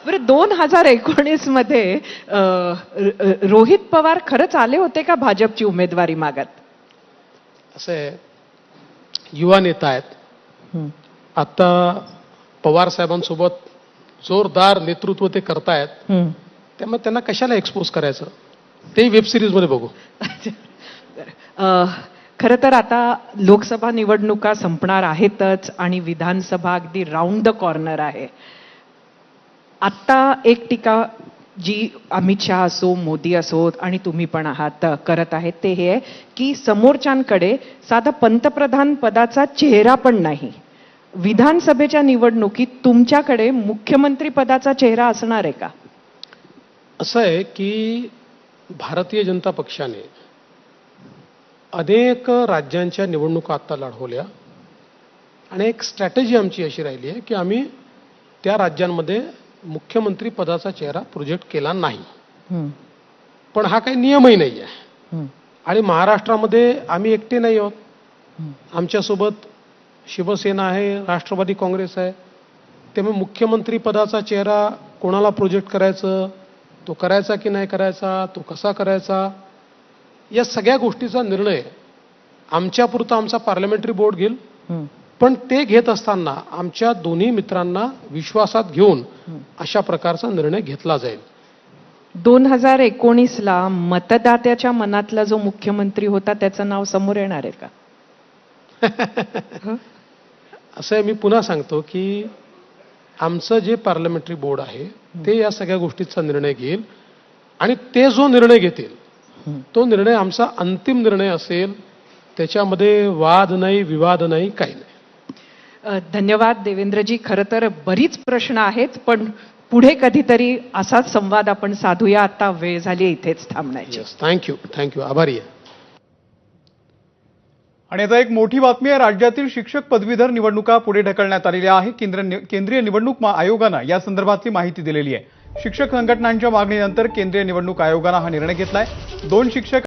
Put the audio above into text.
बरं 2019 मध्ये रोहित पवार खरंच आले होते का भाजपची उमेदवारी मागत? असं आहे, युवा नेता आहेत. आता पवार साहेबांसोबत जोरदार नेतृत्व ते करतायत. त्यामुळे त्यांना कशाला एक्सपोज करायचं, ते वेब सिरीज मध्ये बघू. खरं तर आता लोकसभा निवडणुका संपणार आहेतच आणि विधानसभा अगदी राऊंड द कॉर्नर आहे. आता एक टीका जी अमित शहा असो, मोदी असो आणि तुम्ही पण आहात करत आहेत ते हे आहे की समोरच्यांकडे साधा पंतप्रधान पदाचा चेहरा पण नाही. विधानसभेच्या निवडणुकीत तुमच्याकडे मुख्यमंत्री पदाचा चेहरा असणार आहे का? असं आहे की भारतीय जनता पक्षाने अनेक राज्यांच्या निवडणुका आता लढवल्या आणि एक स्ट्रॅटेजी आमची अशी राहिली आहे की आम्ही त्या राज्यांमध्ये मुख्यमंत्री पदाचा चेहरा प्रोजेक्ट केला नाही. पण हा काही नियमही नाही आहे. आणि महाराष्ट्रामध्ये आम्ही एकटे नाही आहोत. आमच्यासोबत शिवसेना आहे, राष्ट्रवादी काँग्रेस आहे. त्यामुळे मुख्यमंत्री पदाचा चेहरा कोणाला प्रोजेक्ट करायचं, तो करायचा की नाही करायचा, तो कसा करायचा, या सगळ्या गोष्टीचा निर्णय आमच्यापुरता आमचा पार्लमेंटरी बोर्ड घेईल. पण ते घेत असताना आमच्या दोन्ही मित्रांना विश्वासात घेऊन अशा प्रकारचा निर्णय घेतला जाईल. 2019ला मतदात्याच्या मनातला जो मुख्यमंत्री होता त्याचं नाव समोर येणार आहे का? असं आहे, मी पुन्हा सांगतो की आमचं जे पार्लमेंटरी बोर्ड आहे ते या सगळ्या गोष्टीचा निर्णय घेईल आणि ते जो निर्णय घेतील तो निर्णय आमचा अंतिम निर्णय असेल. त्याच्यामध्ये वाद नाही, विवाद नाही, काही नाही. धन्यवाद देवेंद्रजी. खरं तर बरीच प्रश्न आहेत, पण पुढे कधीतरी असाच संवाद आपण साधूया. आता वेळ झाली इथेच थांबण्याची. थँक्यू. आभारी आहे. आणि आता एक मोठी बातमी आहे. राज्यातील शिक्षक पदवीधर निवडणुका पुढे ढकलण्यात आलेल्या आहे. केंद्रीय निवडणूक आयोगानं या संदर्भातली माहिती दिलेली आहे. शिक्षक संघटनांच्या मागणीनंतर केंद्रीय निवडणूक आयोगानं हा निर्णय घेतलाय. 2 शिक्षक